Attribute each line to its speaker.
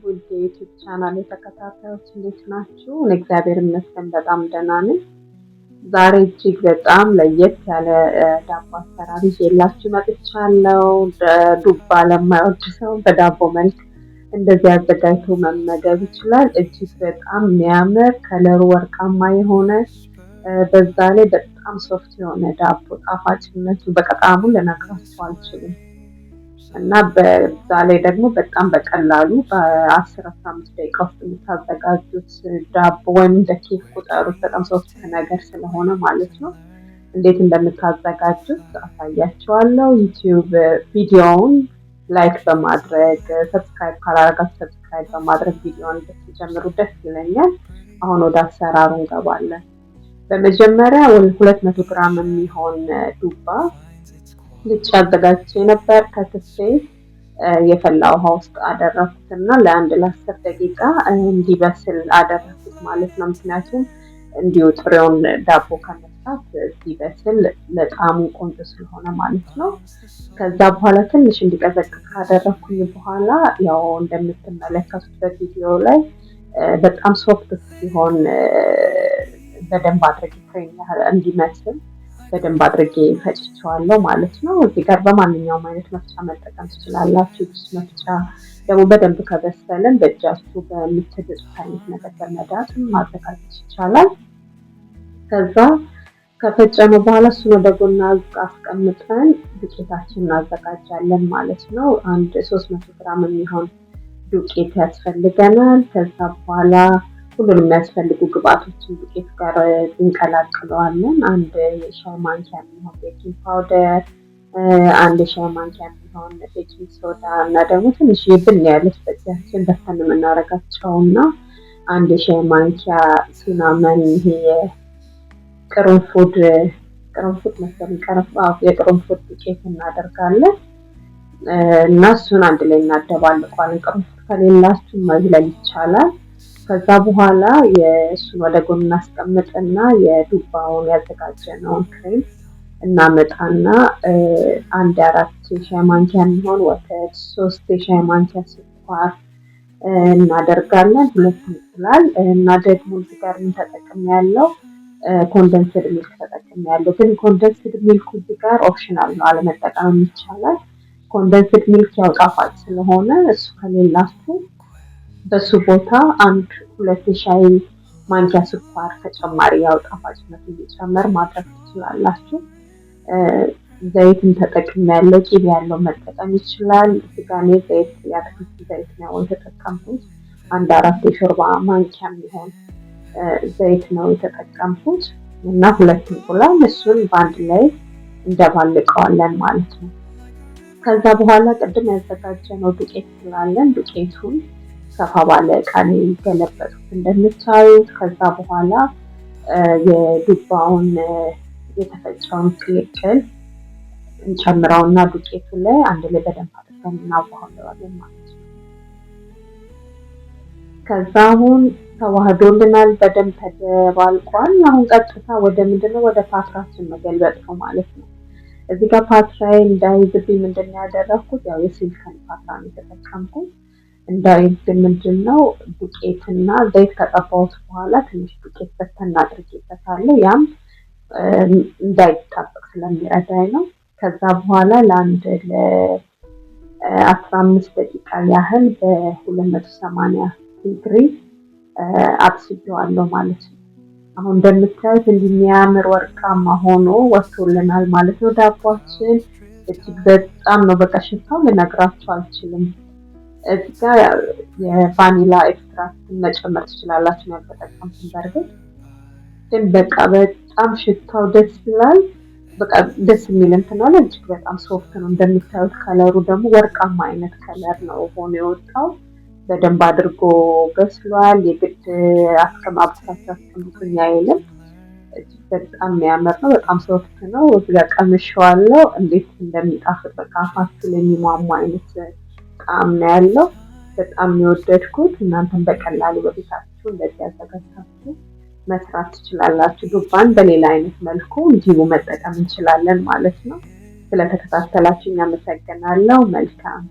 Speaker 1: ውድ የዩቲዩብ ቻናል ተከታታዮች እንዴት ናችሁ? እግዚአብሔር ይመስገን በጣም ደህና ነኝ። ዛሬ እጅግ በጣም ለየት ያለ ዳቦ አሰራር ይዤላችሁ መጥቻለሁ። ዱባ ለማይወድ ሰው በዳቦ መልክ እንደዚህ አዘጋጅቶ መመገብ ይችላል። እጅግ በጣም የሚያምር ከለሩ ወርቃማ የሆነ በዛ ላይ በጣም ሶፍት የሆነ ዳቦ ጣፋጭነቱ በቀጣሙ ልነግራችሁ አልችልም። እና በዛ ላይ ደግሞ በጣም በቀላሉ በ10-15 ደቂቃ ውስጥ የምታዘጋጁት ዳቦ ወይም እንደ ኬክ ቁጠሩት። በጣም ሶፍት ነገር ስለሆነ ማለት ነው። እንዴት እንደምታዘጋጁት አሳያችኋለሁ። ዩቲዩብ ቪዲዮውን ላይክ በማድረግ ሰብስክራይብ ካላረጋችሁ ሰብስክራይብ በማድረግ ቪዲዮውን ብትጀምሩ ደስ ይለኛል። አሁን ወደ አሰራሩ እንገባለን። በመጀመሪያ 200 ግራም የሚሆን ዱባ ልጭ አዘጋጅቼ ነበር። ከትፌ የፈላ ውሃ ውስጥ አደረኩትና ለ10 ደቂቃ እንዲበስል አደረኩት ማለት ነው። ምክንያቱም እንዲሁ ጥሬውን ዳቦ ከመስራት ሲበስል ለጣዕሙ ቆንጆ ስለሆነ ማለት ነው። ከዛ በኋላ ትንሽ እንዲቀዘቅዝ ካደረኩኝ በኋላ ያው እንደምትመለከቱት በቪዲዮ ላይ በጣም ሶፍት ሲሆን በደንብ አድርጌ እንዲመስል በደንብ አድርጌ ፈጭቼዋለሁ ማለት ነው። እዚህ ጋር በማንኛውም አይነት መፍጫ መጠቀም ትችላላችሁ። ጁስ መፍጫ ደግሞ በደንብ ከበሰለን በእጃችሁ በምትድጡት አይነት ነገር በመዳጥ ማዘጋጀት ይቻላል። ከዛ ከፈጨነው በኋላ እሱን ወደ ጎን አስቀምጠን ዱቄታችንን እናዘጋጃለን ማለት ነው። 300 ግራም የሚሆን ዱቄት ያስፈልገናል። ከዛ በኋላ ሁሉንም የሚያስፈልጉ ግብአቶችን ዱቄት ጋር እንቀላቅለዋለን። 1 የሻይ ማንኪያ የሚሆን ቤኪንግ ፓውደር፣ 1 የሻይ ማንኪያ የሚሆን ቤኪንግ ሶዳ እና ደግሞ ትንሽ ብን ያለች በእጃችን በተን የምናረጋቸውና 1 የሻይ ማንኪያ ሲናመን ይሄ ቅርንፉድ መሰለኝ የቅርንፉድ ዱቄት እናደርጋለን እና እሱን አንድ ላይ እናደባልቀዋለን። ቅርንፉድ ከሌላችሁ መዝለል ይቻላል። ከዛ በኋላ የእሱን ወደ ጎን እናስቀምጥና የዱባውን ያዘጋጀነውን ክሬም እናመጣና 4 የሻይ ማንኪያ የሚሆን ወተት፣ 3 የሻይ ማንኪያ ስኳር እናደርጋለን። 2 እንቁላል እና ደግሞ እዚህ ጋር ተጠቅሜያለሁ ኮንደንስድ ሚልክ ተጠቅሜያለሁ። ግን ኮንደንስድ ሚልክ እዚህ ጋር ኦፕሽናል ነው፣ አለመጠቀም ይቻላል። ኮንደንስድ ሚልክ ያው ጣፋጭ ስለሆነ እሱ ከሌላችሁ በሱ ቦታ 1-2 የሻይ ማንኪያ ስኳር ተጨማሪ ያው ጣፋጭነት እንዲጨምር ማድረግ ትችላላችሁ። ዘይትን ተጠቅሜያለሁ። ቂቤ ያለው መጠቀም ይችላል። እዚህ ጋር እኔ ዘይት የአትክልት ዘይት ነው የተጠቀምኩት። 4 የሾርባ ማንኪያ የሚሆን ዘይት ነው የተጠቀምኩት እና 2 እንቁላል እሱን በአንድ ላይ እንደባልቀዋለን ማለት ነው። ከዛ በኋላ ቅድም ያዘጋጀነው ዱቄት ስላለን ዱቄቱን ሰፋ ባለ ዕቃ ላይ ገለበጡት እንደምታዩት። ከዛ በኋላ የዱባውን የተፈጨውን ቅልቅል እንጨምረውና ዱቄቱ ላይ አንድ ላይ በደንብ አድርገን እናዋህደዋለን ማለት ነው። ከዛ አሁን ተዋህዶልናል፣ በደንብ ተደባልቋል። አሁን ቀጥታ ወደ ምንድነው ወደ ፓትራችን መገልበጥ ነው ማለት ነው። እዚህ ጋር ፓትራዬ እንዳይዝብኝ ምንድነው ያደረኩት ያው የሲሊኮን ፓትራ ነው የተጠቀምኩት። እንዳይዝ ምንድነው ዱቄትና ዘይት ከቀባሁት በኋላ ትንሽ ዱቄት በተን አድርጌበታለሁ። ያም እንዳይጣበቅ ስለሚረዳኝ ነው። ከዛ በኋላ ለ15 ደቂቃ ያህል በ280 ዲግሪ አብስዬዋለሁ ማለት ነው። አሁን እንደምታዩት እንደሚያምር ወርቃማ ሆኖ ወጥቶልናል ማለት ነው ዳቦአችን። እጅግ በጣም ነው በቃ ሽታው ልነግራችሁ አልችልም። እዚህ ጋር የቫኒላ ኤክስትራክት መጨመር ትችላላችሁ። ያልተጠቀምኩት በርግጥ ግን በቃ በጣም ሽታው ደስ ይላል። በቃ ደስ የሚል እንትን አለ። እጅግ በጣም ሶፍት ነው እንደምታዩት። ከለሩ ደግሞ ወርቃማ አይነት ከለር ነው ሆኖ የወጣው። በደንብ አድርጎ በስሏል። የግድ አስቀምጡኝ አይልም። እጅግ በጣም የሚያምር ነው። በጣም ሶፍት ነው። እዚህ ጋር ቀምሼዋለሁ እንዴት እንደሚጣፍጥ በቃ አፋችሁ ላይ የሚሟሟ አይነት ጣዕም ነው ያለው። በጣም የወደድኩት። እናንተም በቀላሉ በቤታችሁ እንደዚህ አዘጋጅታችሁ መስራት ትችላላችሁ። ዱባን በሌላ አይነት መልኩ እንዲሁ መጠቀም እንችላለን ማለት ነው። ስለተከታተላችሁኝ አመሰግናለሁ። መልካም